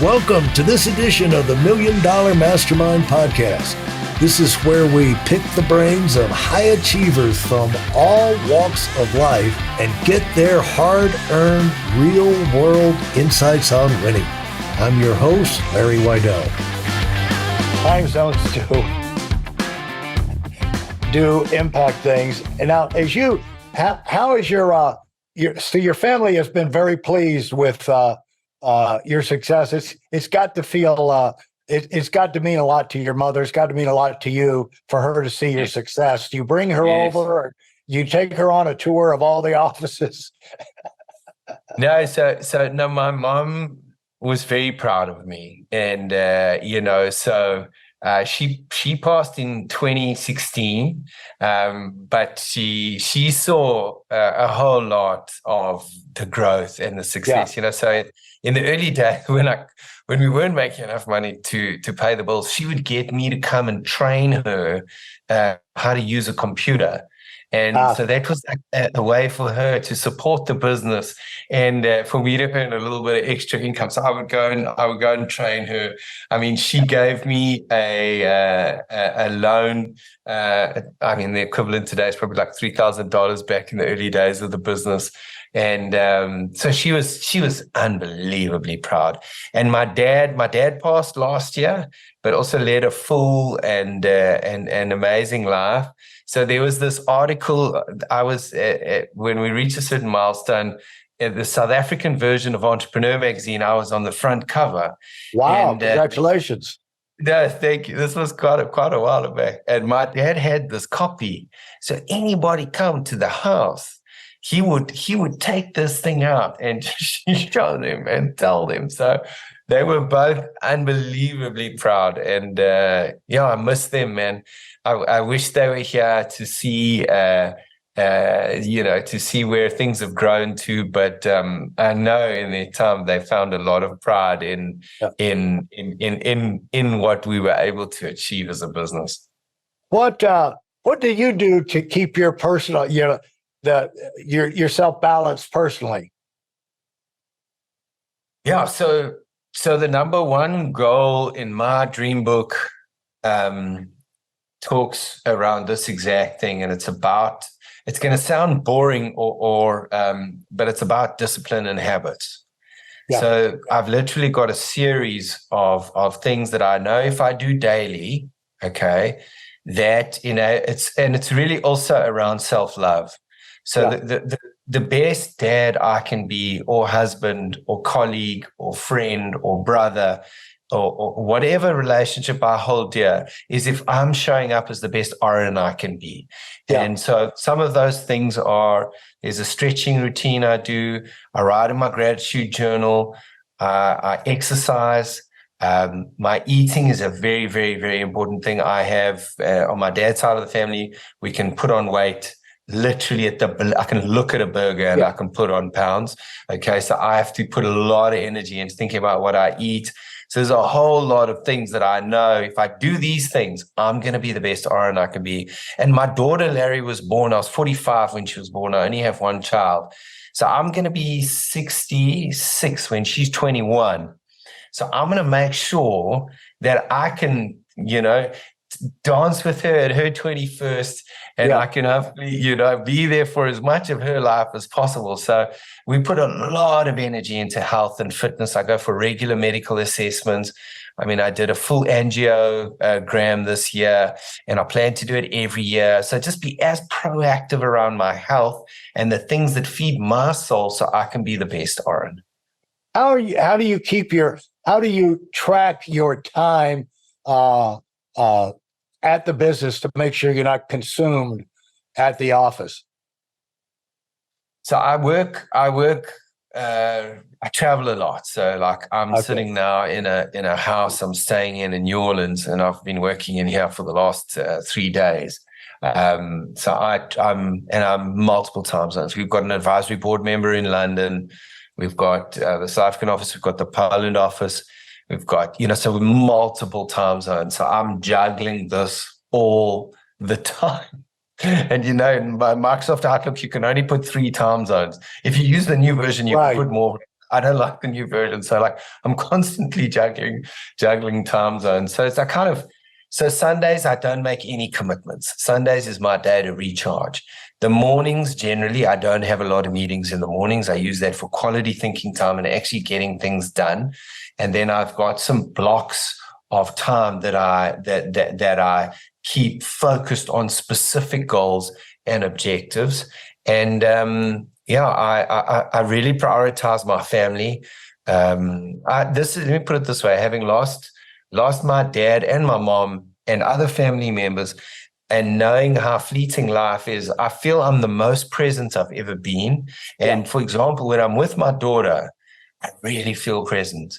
Welcome to this edition of the Million Dollar Mastermind podcast. This is where we pick the brains of high achievers from all walks of life and get their hard-earned, real-world insights on winning. I'm your host, Larry Weidel. Time zones do impact things. And now, how is your family has been very pleased with your success. It's got to feel, it's got to mean a lot to your mother. It's got to mean a lot to you for her to see your success. Do you bring her over, or you take her on a tour of all the offices? No, no, my mom was very proud of me. And, she passed in 2016, but she saw a whole lot of the growth and the success. Yeah. So in the early days when we weren't making enough money to pay the bills, she would get me to come and train her how to use a computer. And so that was a way for her to support the business and for me to earn a little bit of extra income. So I would go and train her. I mean, she gave me a loan. The equivalent today is probably like $3,000 back in the early days of the business. And so she was unbelievably proud. And my dad passed last year, but also led a full and amazing life. So there was this article. I was when we reached a certain milestone, the South African version of Entrepreneur magazine, I was on the front cover. Wow! And, congratulations. No, thank you. This was quite a while back. And my dad had this copy. So anybody come to the house, he would take this thing out and show them and tell them. So they were both unbelievably proud. And I miss them, man. I wish they were here to see, to see where things have grown to. But I know in their time they found a lot of pride in what we were able to achieve as a business. What do you do to keep your personal, yourself balanced personally? Yeah. So the number one goal in my dream book talks around this exact thing, and it's going to sound boring but it's about discipline and habits. Yeah. So I've literally got a series of things that I know if I do daily, okay, that, it's really also around self-love. So the best dad I can be, or husband, or colleague, or friend, or brother, or whatever relationship I hold dear, is if I'm showing up as the best Orrin I can be. Yeah. And so some of those things there's a stretching routine I do. I write in my gratitude journal. I exercise. My eating is a very, very, very important thing. I have, on my dad's side of the family, we can put on weight. Literally I can look at a burger and I can put on pounds. Okay. So I have to put a lot of energy into thinking about what I eat. So there's a whole lot of things that I know if I do these things, I'm going to be the best Orrin I can be. And my daughter, Larry, was born. I was 45 when she was born. I only have one child. So I'm going to be 66 when she's 21. So I'm going to make sure that I can, dance with her at her 21st, and I can hopefully, be there for as much of her life as possible. So we put a lot of energy into health and fitness. I go for regular medical assessments. I mean, I did a full angiogram this year, and I plan to do it every year. So just be as proactive around my health and the things that feed my soul so I can be the best Orrin. How do you track your time at the business to make sure you're not consumed at the office? So I travel a lot. So like I'm sitting now in a house I'm staying in New Orleans, and I've been working in here for the last 3 days. So I'm multiple time zones. We've got an advisory board member in London. We've got the South African office. We've got the Poland office. We've got, so multiple time zones. So I'm juggling this all the time. And, in my Microsoft Outlook, you can only put 3 time zones. If you use the new version, you can put more. I don't like the new version. So like I'm constantly juggling time zones. So it's so Sundays, I don't make any commitments. Sundays is my day to recharge. The mornings, generally, I don't have a lot of meetings in the mornings. I use that for quality thinking time and actually getting things done. And then I've got some blocks of time that I keep focused on specific goals and objectives. And I really prioritize my family. Let me put it this way: having lost my dad and my mom and other family members, and knowing how fleeting life is, I feel I'm the most present I've ever been. And for example, when I'm with my daughter, I really feel present.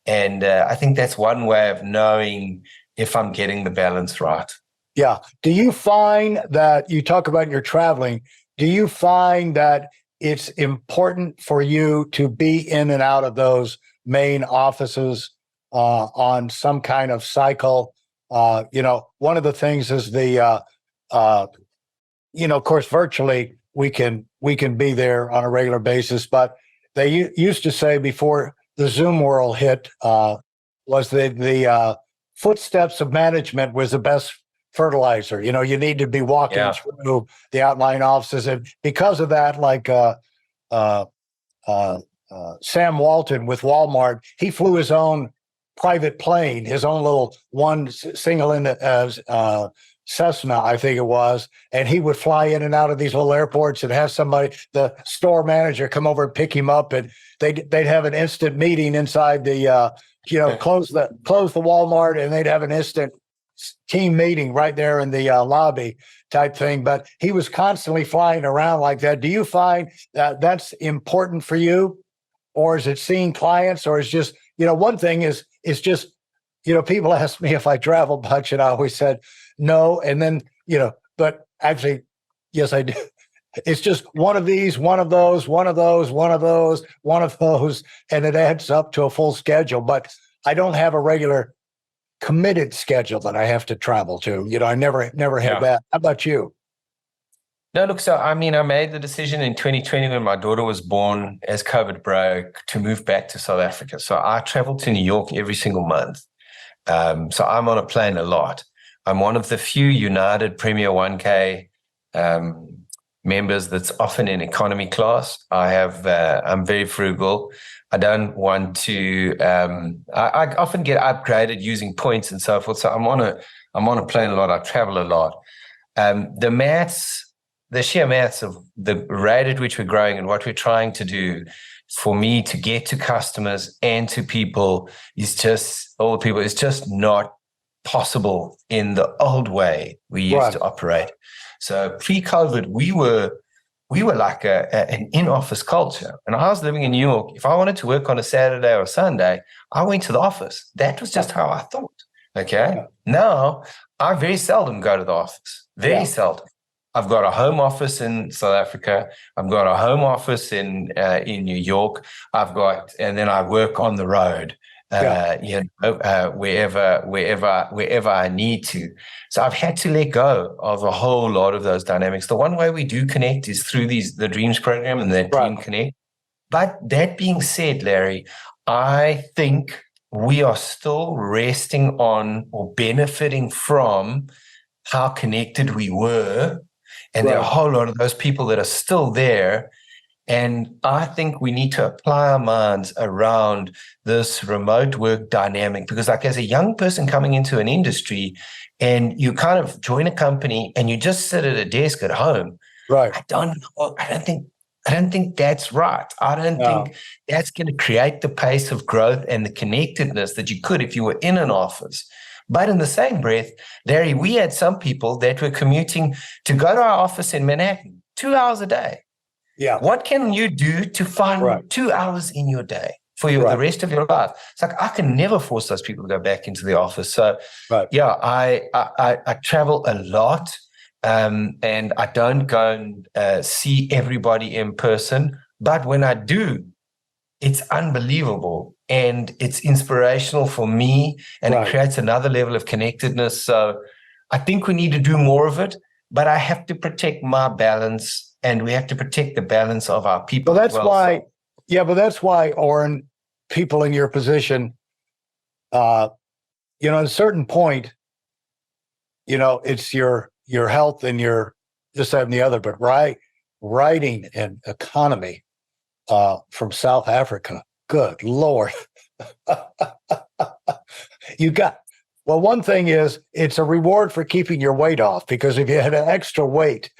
And I think that's one way of knowing if I'm getting the balance right. Yeah. Do you find that you talk about your traveling? Do you find that it's important for you to be in and out of those main offices on some kind of cycle? One of the things is of course, virtually we can be there on a regular basis, but they used to say before the Zoom world hit was the footsteps of management was the best fertilizer. You need to be walking through the outlying offices. And because of that, like Sam Walton with Walmart, he flew his own private plane, his own little one single in Cessna, I think it was, and he would fly in and out of these little airports and have somebody, the store manager, come over and pick him up, and they'd have an instant meeting inside the close the Walmart, and they'd have an instant team meeting right there in the lobby type thing. But he was constantly flying around like that. Do you find that that's important for you, or is it seeing clients, or is just one thing is just people ask me if I travel much, and I always said no, and then but actually yes I do. It's just one of these, one of those, one of those, one of those, one of those, and it adds up to a full schedule. But I don't have a regular committed schedule that I have to travel to. I never had that. How about you? No, look, so I made the decision in 2020 when my daughter was born, as COVID broke, to move back to South Africa. So I travel to New York every single month. So I'm on a plane a lot. I'm one of the few United Premier 1K members that's often in economy class. I'm very frugal. I don't want to. I often get upgraded using points and so forth. So I'm on a plane a lot. I travel a lot. The sheer maths of the rate at which we're growing and what we're trying to do for me to get to customers and to people is just not possible in the old way we used to operate. So pre-COVID, we were like an in-office culture. And I was living in New York. If I wanted to work on a Saturday or Sunday, I went to the office. That was just how I thought. Okay. Yeah. Now, I very seldom go to the office. Very seldom. I've got a home office in South Africa. I've got a home office in New York. And then I work on the road. Wherever I need to. So I've had to let go of a whole lot of those dynamics. The one way we do connect is through the Dreams program and that Team Connect. But that being said, Larry, I think we are still resting on or benefiting from how connected we were. And there are a whole lot of those people that are still there. And I think we need to apply our minds around this remote work dynamic, because like as a young person coming into an industry and you kind of join a company and you just sit at a desk at home. Right. I don't think that's right. I don't think that's going to create the pace of growth and the connectedness that you could if you were in an office. But in the same breath, Larry, we had some people that were commuting to go to our office in Manhattan 2 hours a day. Yeah. What can you do to find 2 hours in your day for the rest of your life? It's like I can never force those people to go back into the office. So, I travel a lot, and I don't go and see everybody in person. But when I do, it's unbelievable and it's inspirational for me, and it creates another level of connectedness. So, I think we need to do more of it, but I have to protect my balance. And we have to protect the balance of our people. So that's why Yeah, but that's why, Orrin, people in your position, at a certain point, it's your health and your this, that, and the other. But writing an economy from South Africa, good Lord. You got, well, one thing is it's a reward for keeping your weight off, because if you had an extra weight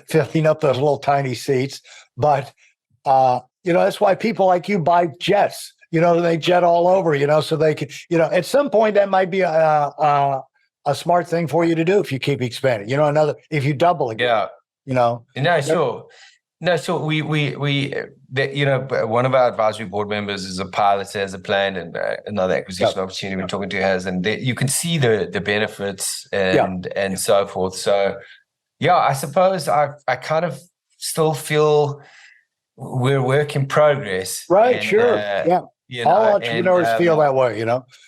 filling up those little tiny seats, but that's why people like you buy jets. They jet all over, so they can, at some point that might be a smart thing for you to do if you keep expanding. If you double again. Yeah. No, sure. No, so one of our advisory board members is a pilot, has a plan, and another acquisition opportunity we're talking to has, and you can see the benefits and so forth. So, yeah, I suppose I kind of still feel we're a work in progress. Right. And, sure. All entrepreneurs feel that way,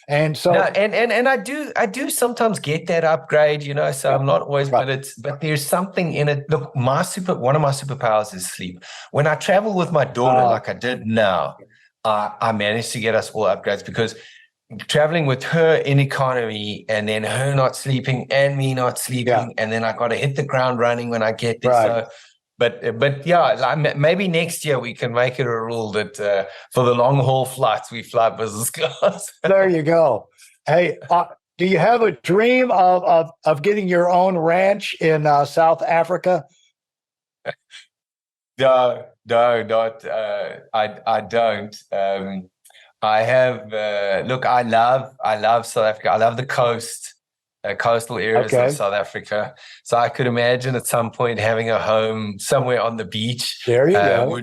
and so and I do sometimes get that upgrade, so I'm not always, but there's something in it. Look, one of my superpowers is sleep. When I travel with my daughter, like I did now, I managed to get us all upgrades, because traveling with her in economy and then her not sleeping and me not sleeping, and then I got to hit the ground running when I get there. Right. So, But yeah, maybe next year we can make it a rule that for the long haul flights we fly business class. There you go. Hey, do you have a dream of getting your own ranch in South Africa? No, not. I don't. I have. Look, I love South Africa. I love the coast. Coastal areas of South Africa. So I could imagine at some point having a home somewhere on the beach. There you go.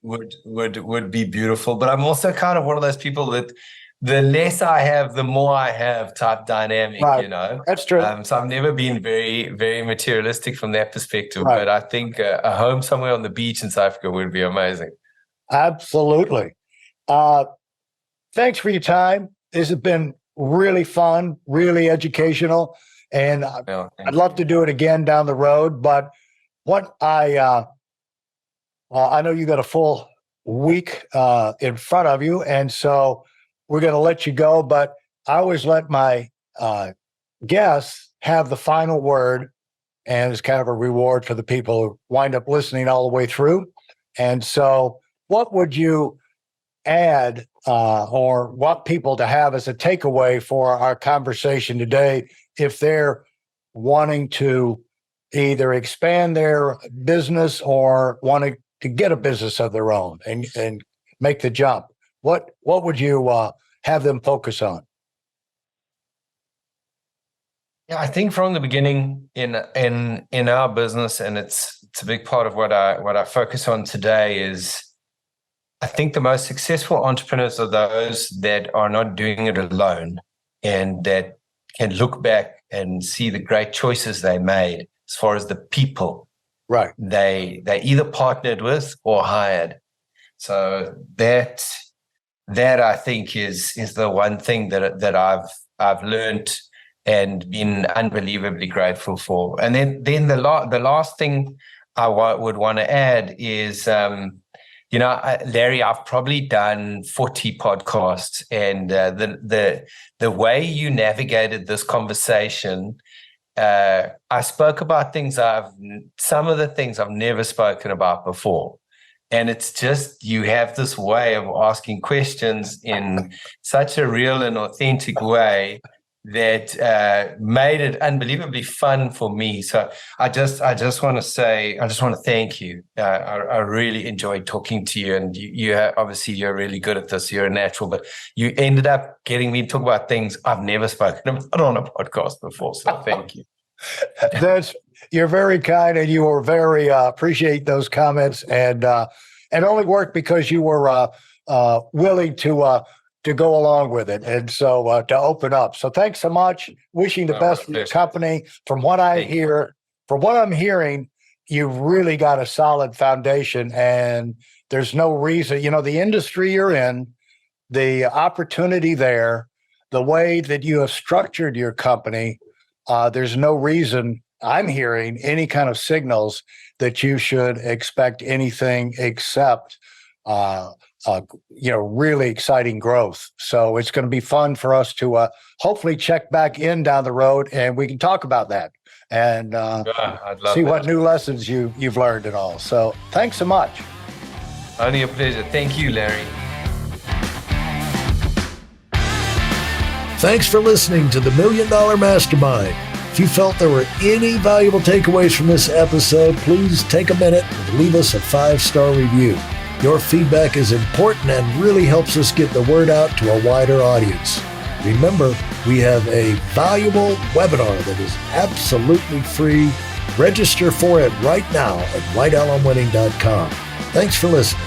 Would be beautiful. But I'm also kind of one of those people that the less I have, the more I have type dynamic, That's true. So I've never been very, very materialistic from that perspective. Right. But I think a home somewhere on the beach in South Africa would be amazing. Absolutely. Thanks for your time. This has been really fun, really educational, and I'd love to do it again down the road. But what I know you got a full week in front of you, and so we're going to let you go. But I always let my guests have the final word, and it's kind of a reward for the people who wind up listening all the way through. And so, what would you add or want people to have as a takeaway for our conversation today if they're wanting to either expand their business or wanting to get a business of their own and make the jump? What would you have them focus on? Yeah, I think from the beginning in our business, and it's a big part of what I focus on today, is I think the most successful entrepreneurs are those that are not doing it alone and that can look back and see the great choices they made as far as the people they either partnered with or hired. So that I think is the one thing that I've learned and been unbelievably grateful for. And then the last thing I would want to add is Larry, I've probably done 40 podcasts, and the way you navigated this conversation, I spoke about some of the things I've never spoken about before. And it's just, you have this way of asking questions in such a real and authentic way that made it unbelievably fun for me. So I just want to thank you. I really enjoyed talking to you, and you obviously you're really good at this. You're a natural, but you ended up getting me to talk about things I've never spoken about on a podcast before. So thank you. You're very kind, and you were very appreciate those comments, and only worked because you were willing to go along with it, and so to open up. So thanks so much. Wishing the best for your company. From what I'm hearing, you've really got a solid foundation, and there's no reason. The industry you're in, the opportunity there, the way that you have structured your company, there's no reason I'm hearing any kind of signals that you should expect anything except really exciting growth. So it's going to be fun for us to hopefully check back in down the road, and we can talk about that and I'd love see that. what new lessons you've learned and all. So thanks so much. Only a pleasure. Thank you, Larry. Thanks for listening to the Million Dollar Mastermind. If you felt there were any valuable takeaways from this episode, please take a minute and leave us a 5-star review. Your feedback is important and really helps us get the word out to a wider audience. Remember, we have a valuable webinar that is absolutely free. Register for it right now at weidelonwinning.com. Thanks for listening.